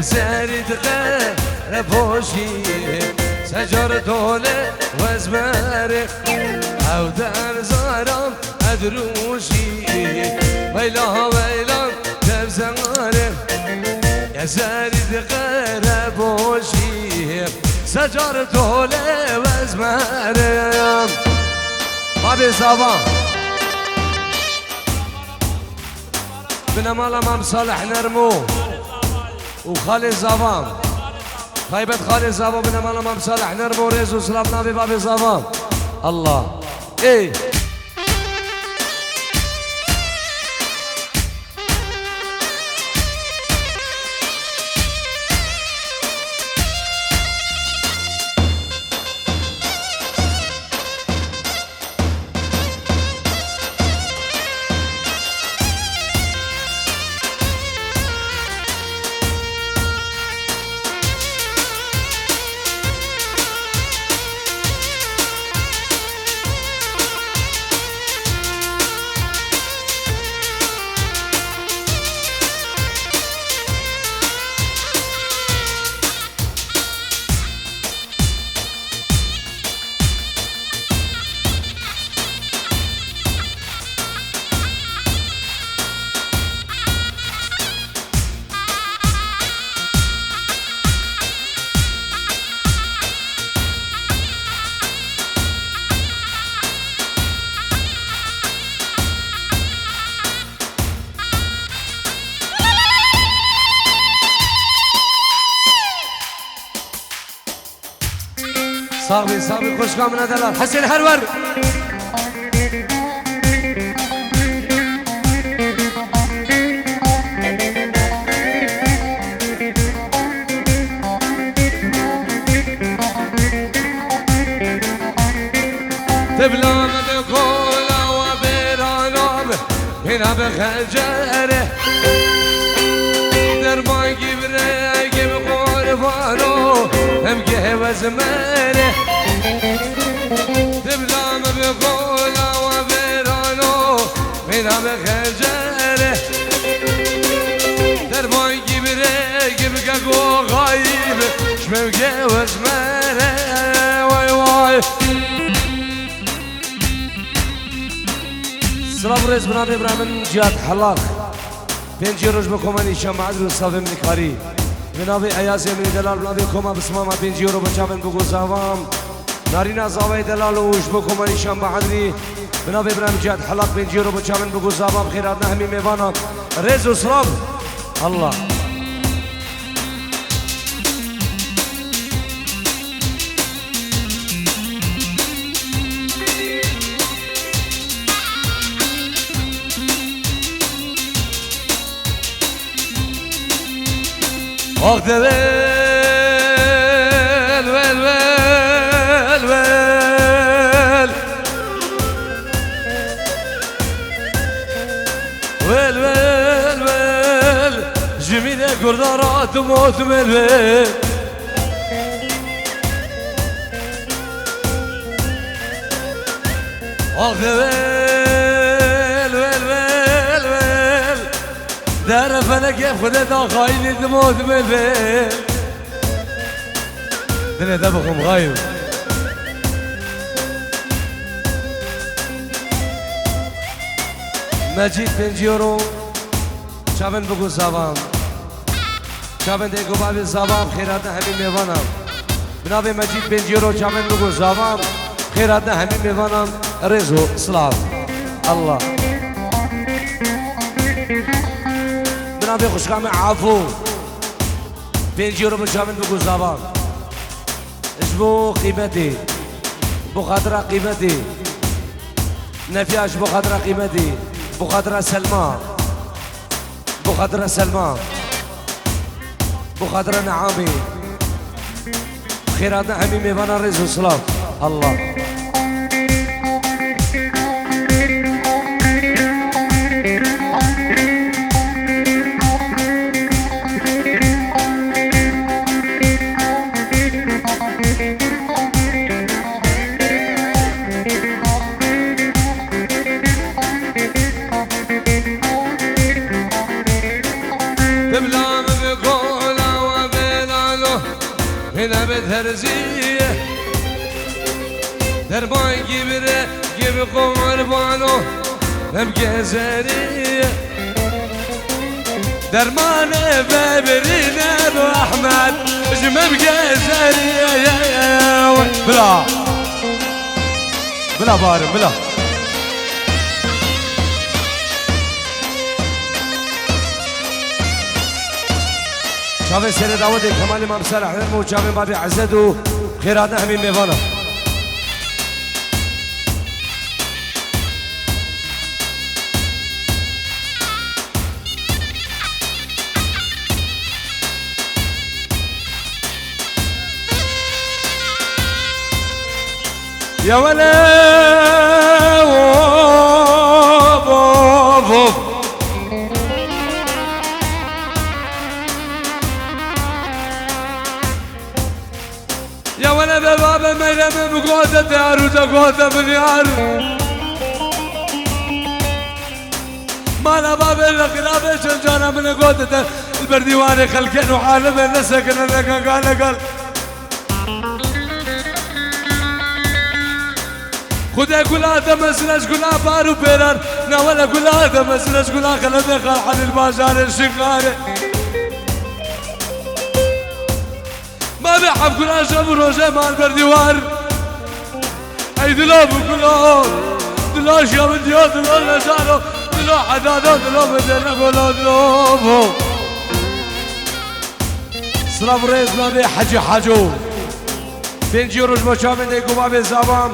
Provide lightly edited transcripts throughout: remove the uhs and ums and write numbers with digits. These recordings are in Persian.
زارد غير بوشي سجر دولة وزماري او در زارم ادروشي ويلا ويلا تبزاري يا زارد غير بوشي سجر دولة وزماري بابي زبان بنمال امام صالح نرمو وخالد زبان خيبة خالد زبان بنمال امام صالح نرمو ريزو سلامنا ببابي زبان الله ايه صاحبي صاحبي خوش كامنا دلال حسين هرور تبلام بكولا وبيرانوب هنا بخجره دربان جبره جب قربانو هم جه وزمره تبلام بقولا وبيرانو هنا بخجره دربان جبره جب قو غايب شمم جه وزمره واي واي سلام رئيس بنابي برامن جهاد حلاق بنجي روش بكمان إشام عدل وصافي من كاري بنابي أياسي من دلال بنابي كما بسماما بنجي رو بچاون بگو زاوام نارینا زاوی دلال وش بكمان إشام بعدري بنابي برامن جهاد حلاق بنجي رو بچاون بگو زاوام خيراتنا همي ميوانا رئيس وسلام الله وقت ويل ويل ويل ويل ويل ويل ويل جميلة قردارات موت ويل ويل وقت ويل ويل ويل ويل دار فلك خدا دا خايل تموت بالبيل دنيا دبخم غايب مجيد بنجيورو شابن بگو زبان شابن دیگو بابی زبان خیراتنا همین میوانم بنابی مجید بنجیورو شابن بگو زبان خیراتنا همین میوانم رزو سلام الله بنابي خوشكام عفو بنجي رو بشامن بگو زبان اشبو قيمتي بو خاطر قيمتي نفياش بو خاطر قيمتي بو خاطر سلمان بو خاطر سلمان بو خاطر نعامي خيراتنا حميمي وانا رزق وسلام الله تبلام بقولا ترزيه دربان جبره جب قربانو بمجزريه درمان ببرينا ابو احمد جمم جزريه بلا بلا بارم بلا شافي سير داود كمال امام صالح حمو شافي بابي عزت وخيراتنا همين ميفانا يا ولا يا ولا بابا مريم بقوتة عروسة قوتة بنيار مالا بابا الخلافة شجرة من قوتة البرديواني خلقين وعالم النسك انا قال خدا قلاده مسلش قلا بارو بيران ناولا قلاده مسلش قلا خلده خال عن البازار الشقاره ما بيحب قلا شب روجه مال برديوار اي دلو بقولو دلو شاب ديو دلو نزارو دلو حدادو دلو بدنا قولو دلو سلام ريز نبي حجو بنجي روج مشامن ديكو باب زبام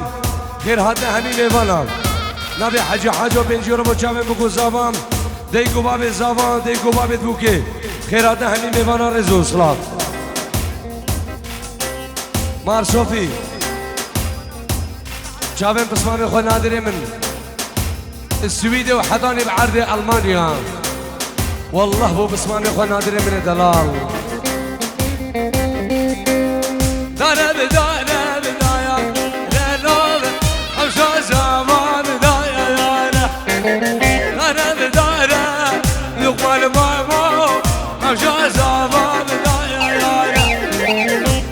خير هاتنا همي ميوانا نبي حجو بنجي رو مشامن بكو زبام ديكو باب زبام ديكو باب بوكي خير هاتنا همي ميوانا رزو سلام مار صوفي شافن بسمامي خو نادري من السويدي وحضاني بعرض ألمانيا والله بو بسمامي خو نادري من دلال دانا بدانا بدايا لنور حمشا زمان دايا يانا دانا بدانا لقمان مامو حمشا زمان دايا يانا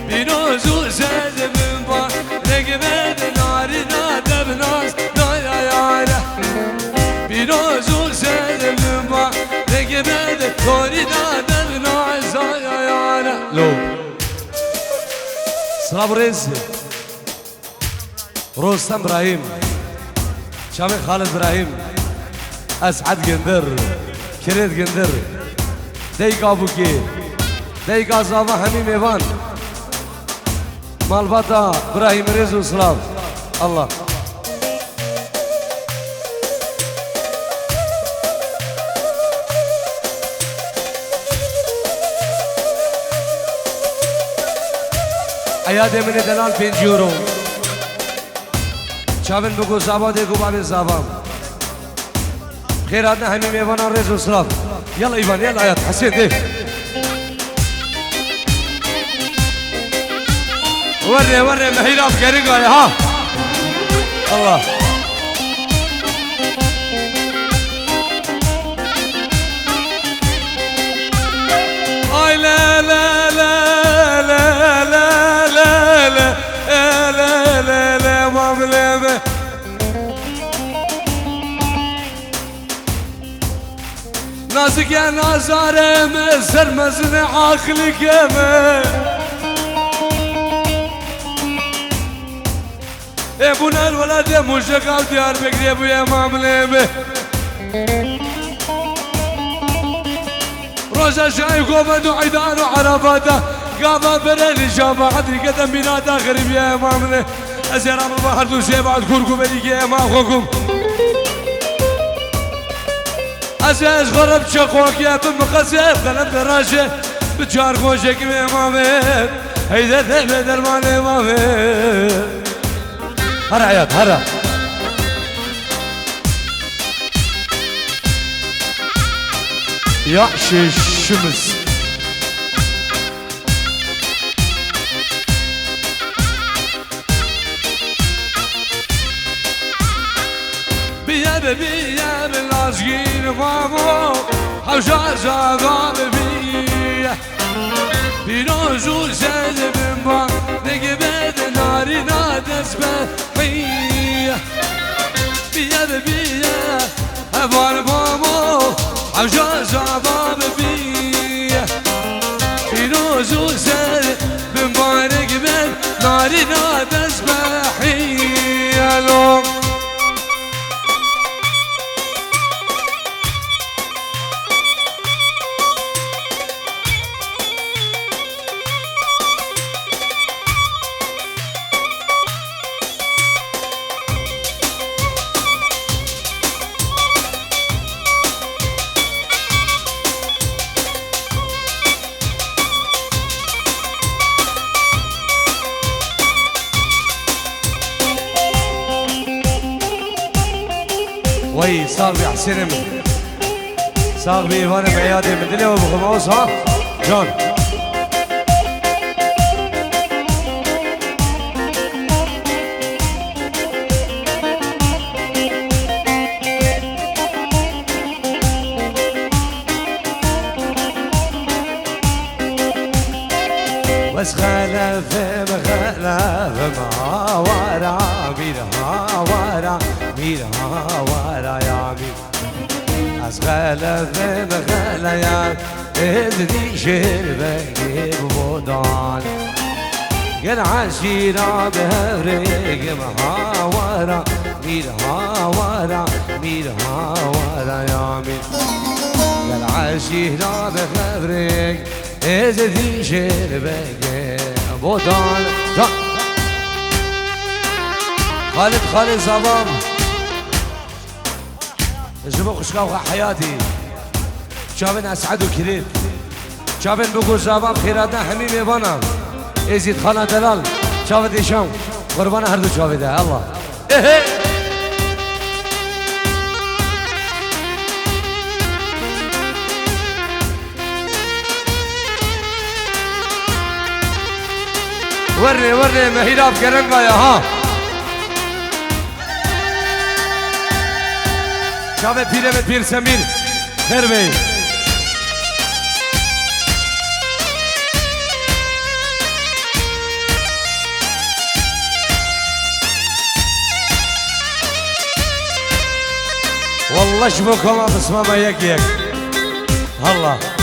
بينوزو سيد من بار رقبت نارنا دبناس دايا يانا بينوزو سيد من بار رقبت نارنا دبناس دايا يانا لو سلام رز رستم ابراهيم شامل خالد ابراهيم اسعد قندر كريت قندر ديقا بوكي ديقا زابا همي ميوان مالباتا ابراهيم رز وسلام الله عيادة من دلال 5 يورو شابن بگو زابا ديگو باب زابا خيراتنا همي ميوانا رز وسلاف يلا ايوان يلا عياد حسين ديف وري مهيراب كريقا يا ها الله اي لا لا لا لا لا لا لا ماملمه نازك يا نازاره مسر مزن عقلك يا ابونا الولد مشغل ديار بكري ابو يا ماملمه روزا شاي قومد وعيدان وعرفاته قام برني شافا عدري قدم بنادا غريب يا مامله ازرام البحر دو شي بعد كركم بليك يا ما اخوكم ازاز غرب شقوك يا بمقسف قلم دراشه بجار خوشك يا مامه هيدا ذهب درمان يا مامه هرا عياد هرا يعشي الشمس بيا بالعشقين فامو حوشا زاغا بيا بينوزو سيد بمبا تسبحية بيا بيا أبوال بابو عجاز عباب بيا فيروز وسر بمبارك بن نارنا تسبحية لهم وي صاحبي حسين من صاحبي ايفان بعيادي من دنيا وابو خماس ها جون بس خلف بخلف ما ورا ميرها ورا ميرها ورا يا مير از خلف بخلف ادني شربك بودان قل عشيرة بهوريك مها ورا ميرها ورا ميرها ورا يا مير قل عشيرة بهوريك ادني شربك بودان خالد زبام جبو خشكاو حياتي شابن اسعد وكريم شابن بقول زبام خيراتنا حميم يبانا ازيد خانه دلال شافت هشام قربان هر دو شافته الله ورني مهيراب كرنقا يا ها شافت بير سمير خير بي والله شبكم بس ما يك الله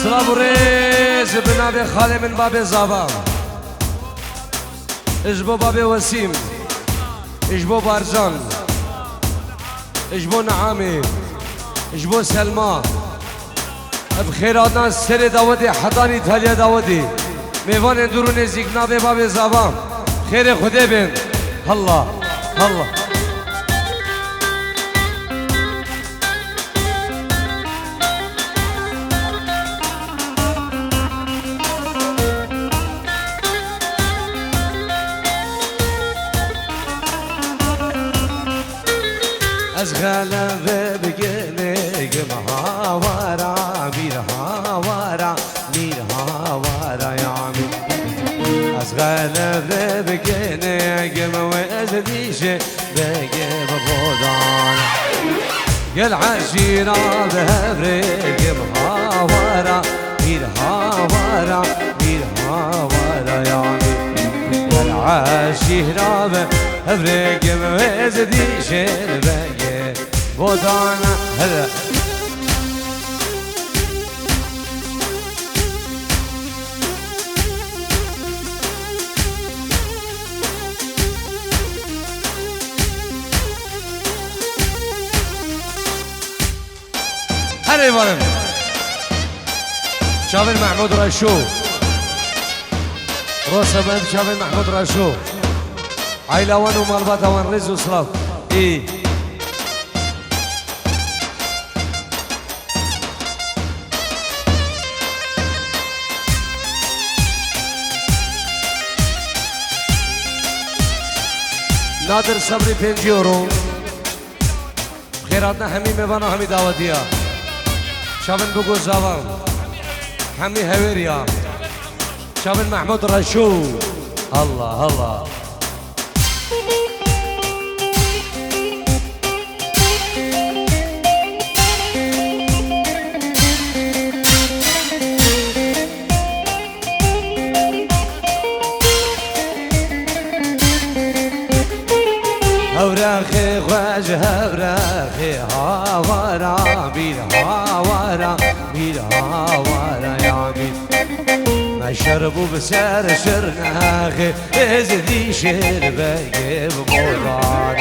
سلام وريز بنابي خالي من باب زابام اجبو باب وسيم اجبو بارجان اجبو نعامي اجبو سلمى بخيراتنا سر داودي حضاني تاليا داودي ميوان اندورو نزيك نابي باب زابام خير خده بين الله الله أزغل ببقلق مهاورا ميرهاورا ميرهاورا يا عمي أزغل ببقلق موزديش بقى ببودان قل عشيرة بهبرق مهاورا ميرهاورا ميرهاورا يا عمي قل عشيرة بهبرق موزديش بقى بودانا هلا هلا يبارم شابن محمود رشو روسا بنت شابن محمود رشو عيلاوان ومالباتوان رز وصلاف ايه نادر صبري 5 يورو خيراتنا همي ميوانا همي دعوتيا شابن بقو زاوان همي هويريا شابن محمود رشو الله الله وجه برخي هاورا بير هاورا بير هاورا يا بير ما شربوا بسر شرناخي ازدي شربك بمران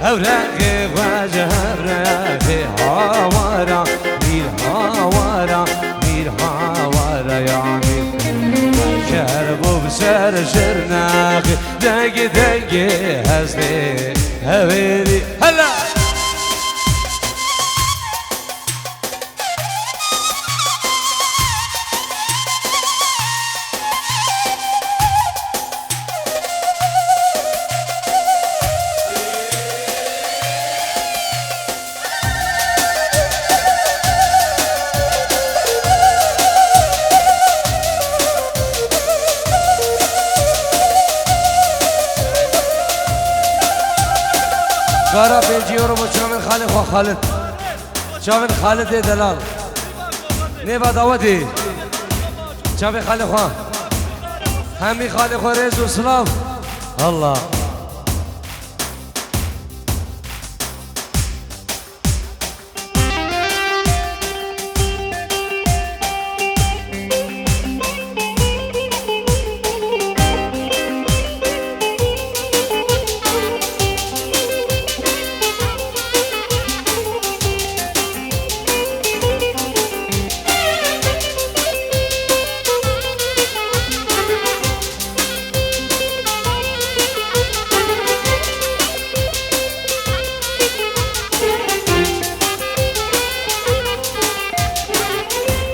أوراقي وجه برخي هاورا بير هاورا بير هاورا يا بير شربوا بسر شرناخي دقي دقي هزلي هويلي هلا کارا پنجیو رو چامن خالد خوا خالد چامن خالد دلال نیبا داودی چامن خالد خوا همی خالد خوا ریز و سلام الله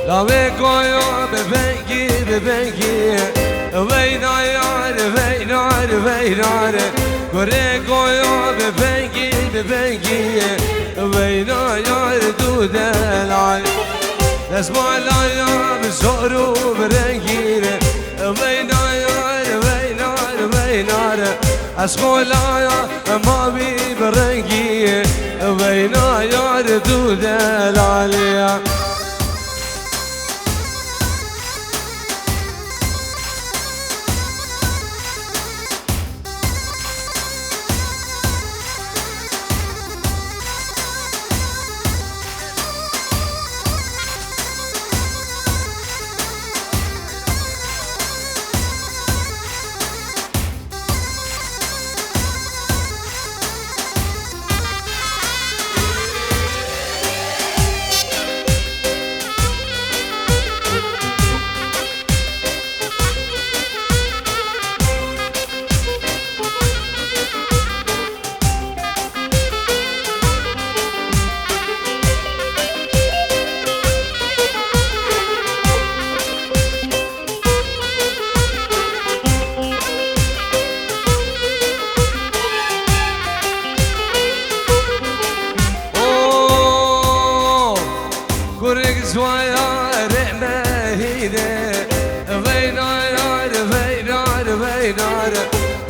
لاوی کویو ببنگی وینا یار وینار گره کویو ببنگی وینا یار دو دلال اسمالا یا بزارو برنگیر وینا یار وینار اسمالا یا ما بی برنگی وینا یار دو دلال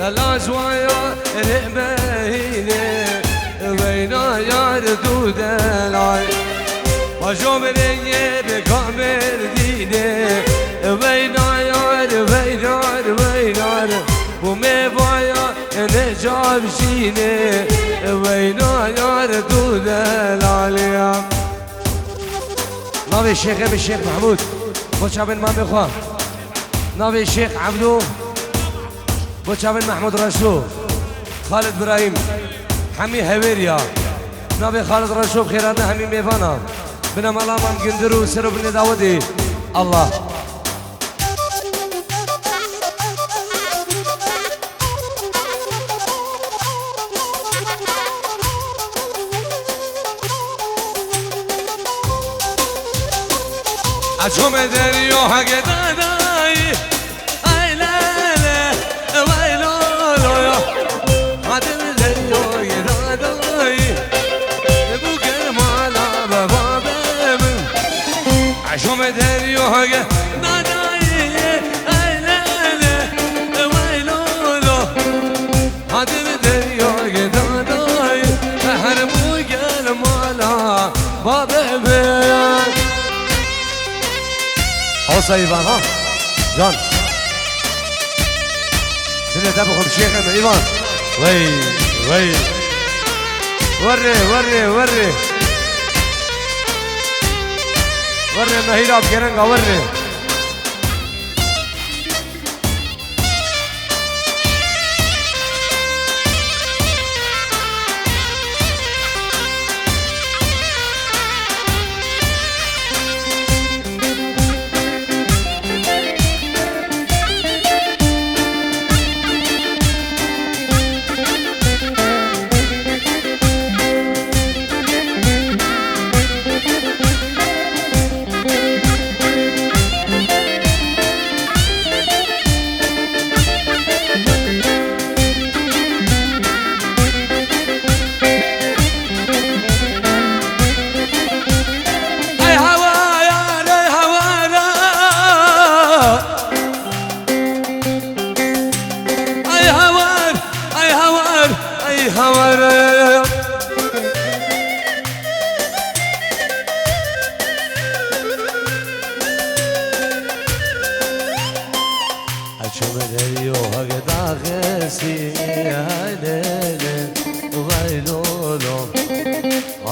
لا جوايا رقبيني وينا يار دود العين وشو مني بكامل ديني وينا يار ومبايا نجاب شيني وينا يار دود العين نبي الشيخ محمود خوش بن ما بخوا نبي الشيخ عبدو بوچاون محمود رشو خالد ابراهیم حمی هویریا نبی خالد رشو خیرات حمی میوانا بنام علامم گندرو سرو بن داودی الله اچوم دریا هگه دادایی عشوم دریا هگه دادایی ایلاله ویلولو هدم دریا هگه دادایی هر موگل مالا بابه بیان حوصا ایوان ها جان دل دب خود شیخ ایوان وی وري وري وري وري مهيرة بكرنجا وري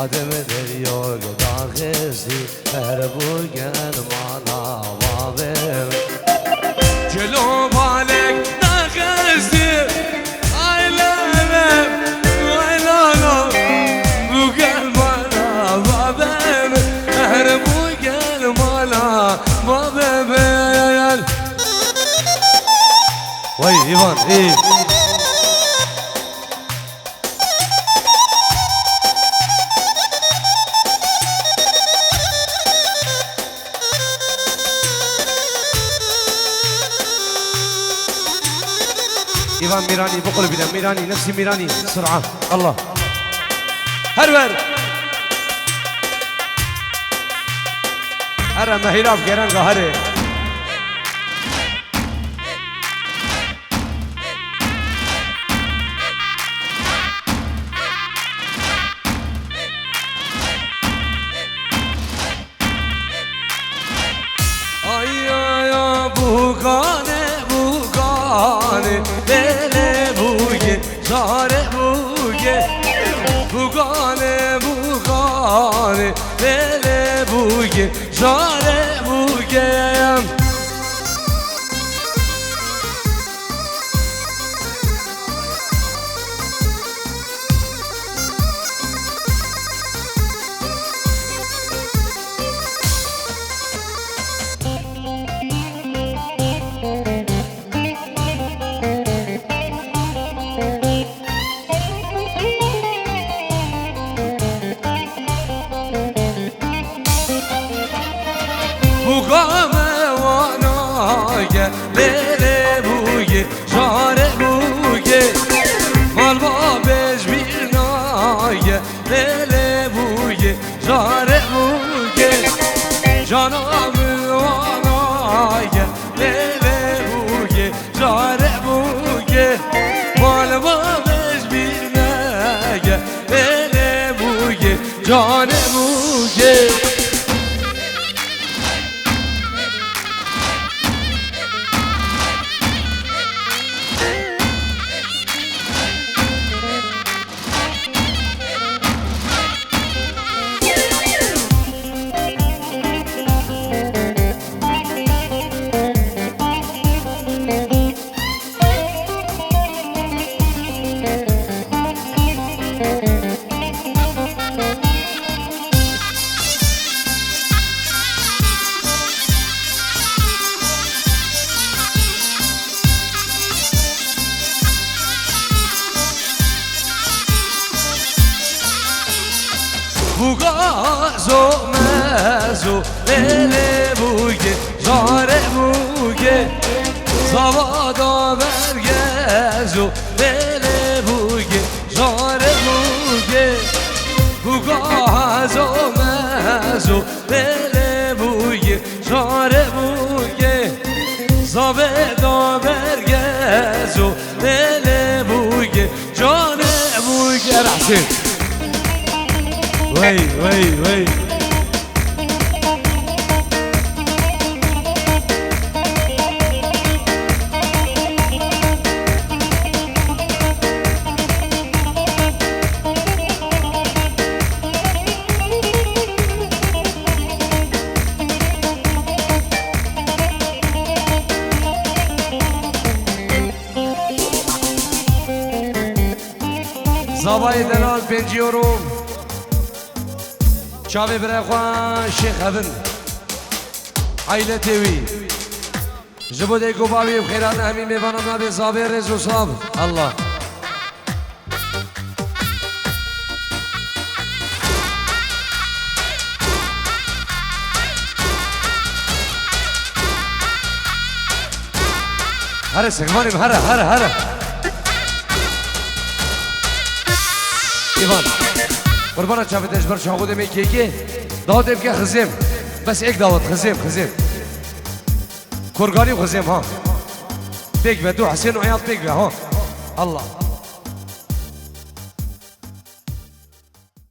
آدم دریا گداغزی هربوگن مانا وابم جلو بالك نغزي I love بوغل مالا بابم هربوغل مالا بابم وي ايوان ايه إيفان ميراني بقول بنا ميراني نفسي ميراني بسرعة الله هرور هرا مهيراب كيرانغا هري ay bugane bugane dele buge zare buge bugane bugane dele buge zare buge bugame vanaye lele buge zare buge malva bezbirnaye lele buge zare buge canam vanaye lele buge zare buge malva bezbirnaye lele buge zare buge Bugazo mezo lele buge zare buge zavada vergezo lele buge zare buge Bugazo mezo lele buge zare buge zavada vergezo lele buge zare buge رحسين وي وي وي زابای دلال 5 یورو چاوی برای خواه شیخ هبن عیله تیوی جبو دیگو باوی و خیرات همین میبانم نبی زابی رز و صاب الله هره سگمانیم هره ایوان قربانا چاوی دشبر شاقو دمی که دادم که خزیم بس یک دعوت خزیم کرگانی خزیم ها بيك بدو حسين وعياط بيك ها الله